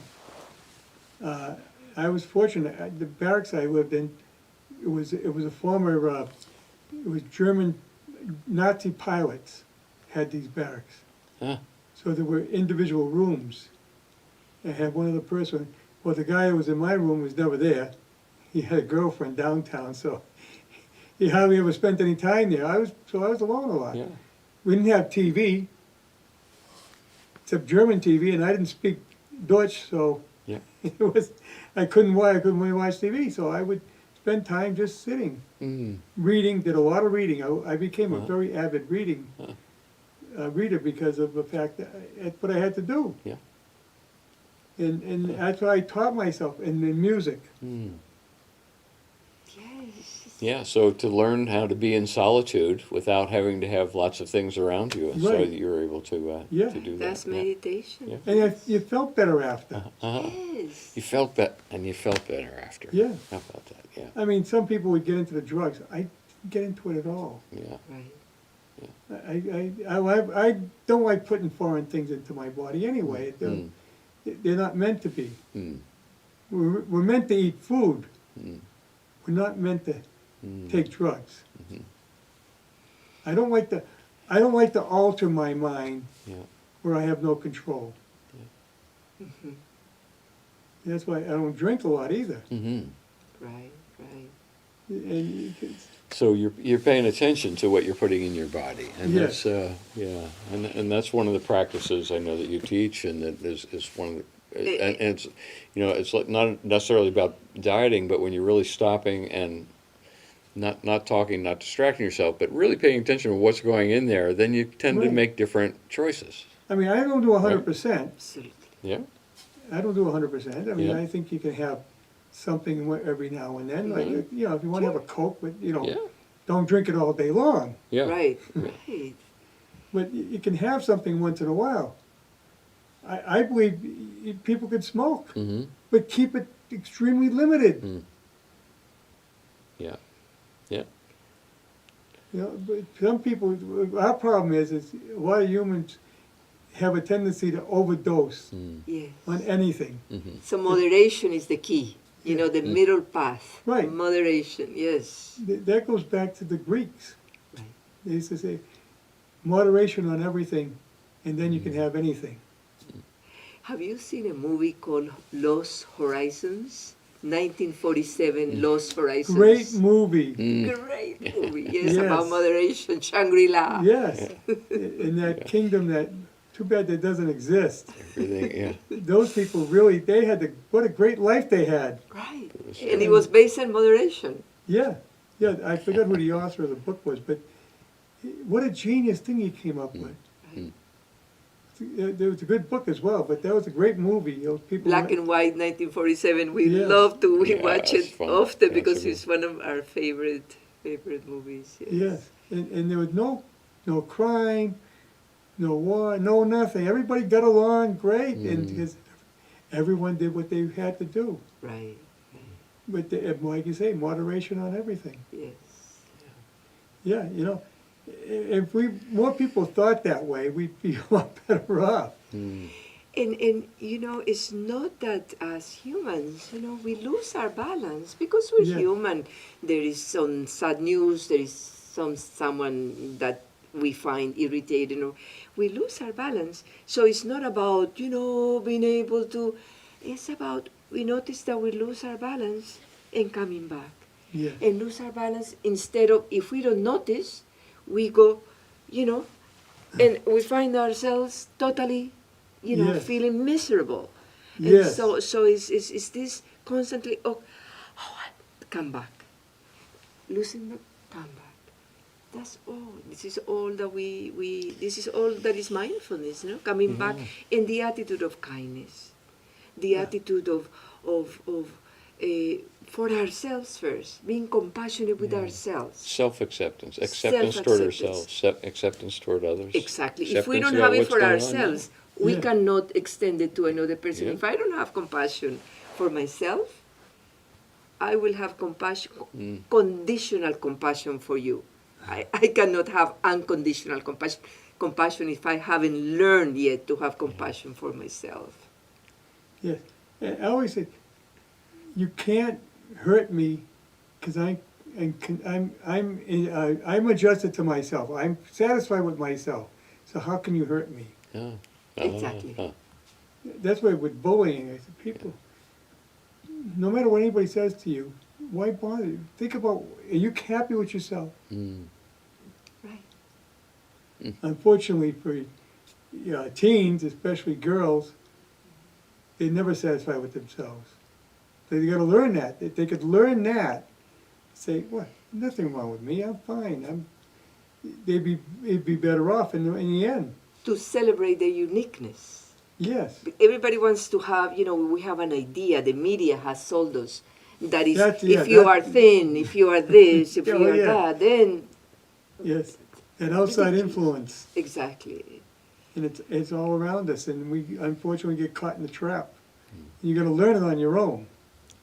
I was fortunate. The barracks I lived in, it was a former, it was German Nazi pilots had these barracks. Huh. So there were individual rooms. I had one other person. Well, the guy who was in my room was never there. He had a girlfriend downtown, so he hardly ever spent any time there. I was alone a lot. Yeah. We didn't have TV, except German TV, and I didn't speak Dutch, so Yeah. I couldn't really watch TV. So I would spend time just sitting, Mm. reading. Did a lot of reading. I became a Uh-huh. very avid reader because of the fact that that's what I had to do. Yeah. And that's what I taught myself, and then music. Mm. Yes. Yeah. So to learn how to be in solitude without having to have lots of things around you, so Right. that you're able to Yeah. to do That's that. Yeah. meditation. Yeah. And you felt better after. Uh-huh. Yes. You felt better after. Yeah. How about that? Yeah. I mean, some people would get into the drugs. I didn't get into it at all. Yeah. Right. I don't like putting foreign things into my body anyway. Mm. They're not meant to be. Mm. We're meant to eat food. Mm. We're not meant to Mm. take drugs. Mhm. I don't like to alter my mind Yeah. where I have no control. Mhm. That's why I don't drink a lot either. Mm-hmm. Right. Right. And So you're paying attention to what you're putting in your body, and Yes. that's and that's one of the practices I know that you teach, and that is one of the and it's it's like not necessarily about dieting, but when you're really stopping and not talking, not distracting yourself, but really paying attention to what's going in there, then you tend to Right. make different choices. I mean, I don't do 100%. Absolutely. Yeah. I don't do 100%. I mean, Yeah. I think you can have something every now and then. Like, Mhm. if you want to have a Coke, but, Yeah. don't drink it all day long. Yeah. Right. Right. But you can have something once in a while. I believe people could smoke, Mm-hmm. but keep it extremely limited. Mm. Yeah. Yeah. But some people, our problem is a lot of humans have a tendency to overdose Mm. Yes. on anything. Mm-hmm. So moderation is the key. The middle path. Right. Moderation. Yes. That goes back to the Greeks. Right. They used to say, moderation on everything, and then you can have anything. Have you seen a movie called Lost Horizons? 1947, Lost Horizons. Great movie. Mm. Great movie. Yes, Yes. about moderation, Shangri-La. Yes. In that kingdom that Too bad that doesn't exist. Everything, yeah. Those people really, they had what a great life they had. Right. was And it was based on moderation. Yeah, yeah, I forgot who the author of the book was, but what a genius thing he came up with. Mm. It was a good book as well, but that was a great movie. You know, people Black and White, 1947. We Yes. love to Yeah, watch it's it fun. often Yeah, because it's it's one of our favorite movies. Yes, and there was no crime, no war, no nothing. Everybody got along great, and because everyone did what they had to do. Right. But like you say, moderation on everything. Yes. Yeah, you know, if more people thought that way, we'd be a lot better off. Mm. And you know, it's not that as humans, you know, we lose our balance because we're Yeah. human. There is some sad news. There is someone that we find irritating, or we lose our balance. So it's not about, you know, being able to. It's about we notice that we lose our balance and coming back, Yeah, and lose our balance instead of, if we don't notice, we go, you know, and we find ourselves totally, you know, Yes. feeling miserable. And Yes. so it's this constantly, come back. Losing the come back. That's all. This is all that this is all that is mindfulness, you know, coming back in the attitude of kindness. The attitude of for ourselves first, being compassionate with ourselves. Self-acceptance, acceptance toward ourselves, acceptance toward others. Exactly. If we acceptance don't about have it what's for going on ourselves, we Yeah. cannot extend it to another person. Yeah. If I don't have compassion for myself, I will have compassion, conditional compassion for you. I cannot have unconditional compassion if I haven't learned yet to have compassion for myself. yes. And I always say, you can't hurt me because I'm adjusted to myself. I'm satisfied with myself. So how can you hurt me? Yeah. Exactly. That's why with bullying, I said, people, no matter what anybody says to you, why bother you? Think about, are you happy with yourself? Mm. Right. Unfortunately for teens, especially girls, they're never satisfied with themselves. They got to learn that. If they could learn that, say, what? Nothing wrong with me. I'm fine. They'd be better off in the end. To celebrate their uniqueness. Yes. Everybody wants to have, you know, we have an idea, the media has sold us, that is, That's- if you that- are thin, if you are this, if you Oh, are yeah. that, then... Yes. That outside Ridiculous. influence, Exactly. and it's all around us, and we unfortunately get caught in the trap. You got to learn it on your own.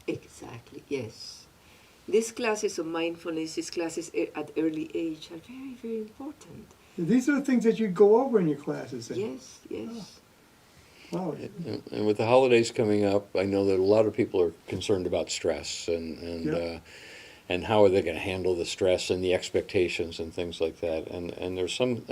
Exactly, yes. These classes of mindfulness, these classes at early age are very, very important. These are the things that you go over in your classes. Yes, yes. Wow. And with the holidays coming up, I know that a lot of people are concerned about stress and how are they going to handle the stress and the expectations and things like that. And there's some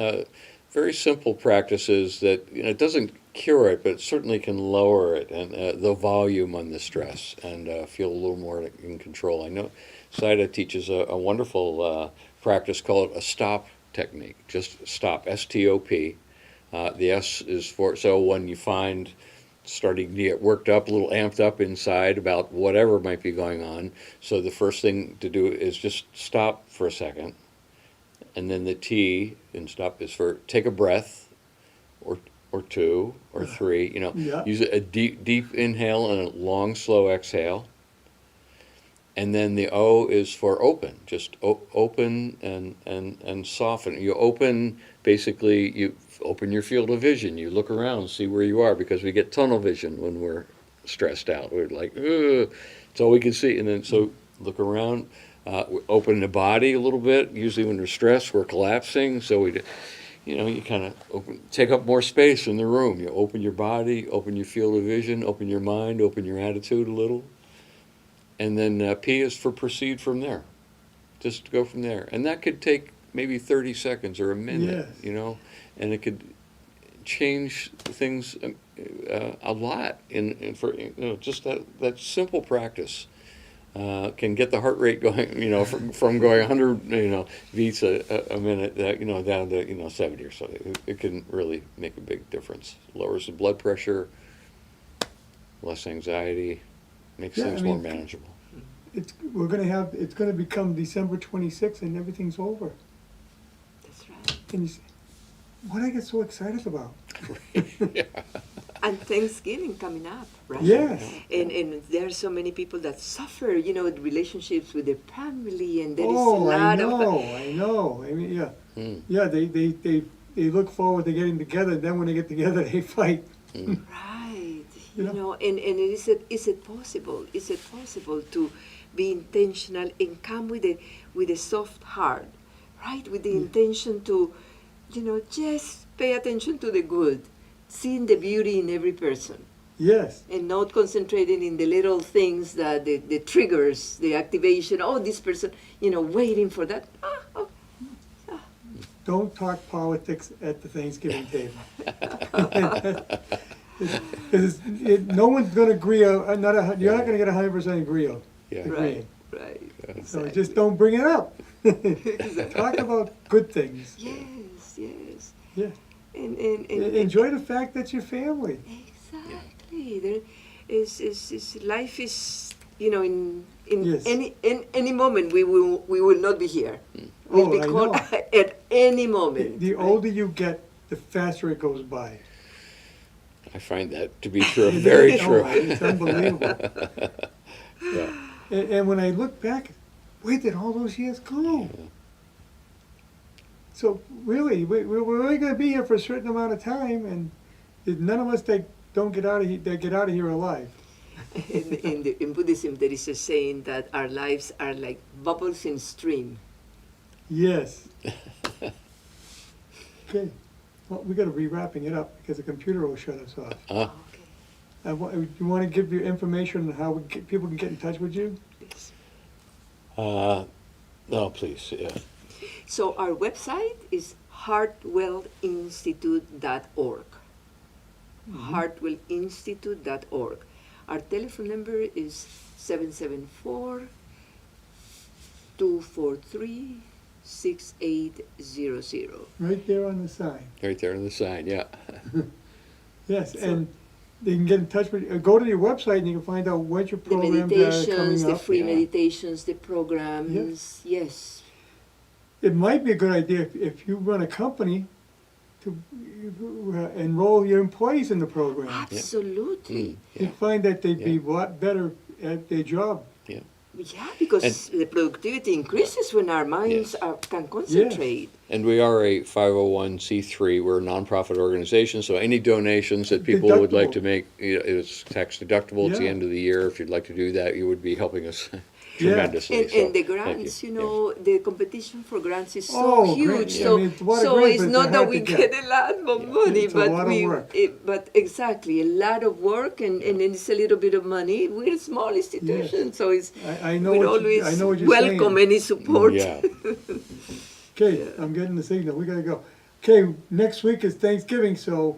very simple practices that, you know, it doesn't cure it, but it certainly can lower it and the volume on the stress and feel a little more in control. I know Zayda teaches a wonderful practice called a stop technique. Just stop, S-T-O-P. The S is for, so when you find starting to get worked up, a little amped up inside about whatever might be going on, so the first thing to do is just stop for a second. And then the T in stop is for take a breath, or two, or three, you know. Yeah. Use a deep inhale and a long, slow exhale. And then the O is for open, just open and soften. You open, basically, you open your field of vision. You look around, see where you are, because we get tunnel vision when we're stressed out. We're like, ugh, it's all we can see. And then, so look around, we open the body a little bit. Usually when we're stressed, we're collapsing. So you kind of take up more space in the room. You open your body, open your field of vision, open your mind, open your attitude a little. And then P is for proceed from there. Just go from there. And that could take maybe 30 seconds or a minute, Yes. you know, and it could change things a lot for just that simple practice can get the heart rate going, from going 100, beats a minute, down to, 70 or so. It can really make a big difference. Lowers the blood pressure, less anxiety, makes Yeah, things I more mean, manageable. It's gonna become December 26th and everything's over. That's right. And you say, what I get so excited about? And Thanksgiving coming up, right? Yes. And there are so many people that suffer, with relationships with their family, and there is a Oh, I lot of. know. I mean, yeah. Mm. Yeah, they look forward to getting together, then when they get together, they fight. Right. You know? And is it possible? Is it possible to be intentional and come with a soft heart, right? With the intention to, just pay attention to the good, seeing the beauty in every person, Yes. and not concentrating in the little things that the triggers, the activation. Oh, this person, waiting for that. Don't talk politics at the Thanksgiving table. Because no one's gonna agree, you're not gonna get 100% agree. Yeah. Right. Right. So Exactly. just don't bring it up. Exactly. Talk about good things. Yes. Yeah. And Enjoy the fact that you're family. exactly. There is life is in Yes. any moment we will not be here. We'll be I called know. at any moment. The right? older you get, the faster it goes by. I find that to be true, very true. Oh, it's unbelievable. Yeah. And when I look back, where did all those years go? So really, we're only going to be here for a certain amount of time, and none of us don't get out of here. They get out of here alive. In Buddhism, there is a saying that our lives are like bubbles in stream. Yes. Okay. Well, we got to be wrapping it up because the computer will shut us off. Ah, You want to give your information on how people can get in touch with you? Yes. no, please, yeah. So our website is HeartWellInstitute.org. HeartWellInstitute.org. Our telephone number is 774-243-6800. Right there on the sign. Right there on the sign, yeah. Yes, So- and they can get in touch with you. Go to your website and you can find out what your The programs are meditations, coming the up. free Yeah. meditations, the programs. Yes. It might be a good idea if you run a company to enroll your employees in the program. Absolutely. You Yeah. find that they'd be Yeah. a lot better at their job. Yeah, because the productivity increases when our minds can concentrate. And we are a 501c3. We're a nonprofit organization, so any donations that people would like to Deductible. make, it's tax deductible at the Yeah. end of the year. If you'd like to do that, you would be helping us Yeah. tremendously. And, so, and the thank grants, you. the competition for grants is so Oh, huge. great. So, I mean, it's a lot of so grants, it's but not they're that hard we to get get. a lot of money, It's a but lot of work. but exactly a lot of work, and it's a little bit of money. We're a small institution, so it's I know we what always I know what you're welcome saying. any support. Yeah. Okay, I'm getting the signal. We gotta go. Okay, next week is Thanksgiving, so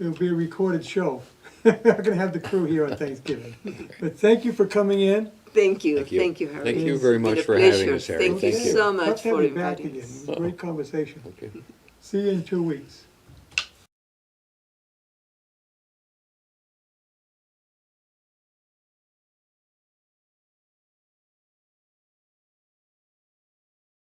it'll be a recorded show. We're not gonna have the crew here on Thanksgiving. But thank you for coming in. Thank you, Thank you. thank you, Harry. Thank you It's very been much a for having pleasure. us, Harry. Thank you Thank you. so Love much to have for you back inviting again. us. It was a great conversation. Okay. See you in 2 weeks.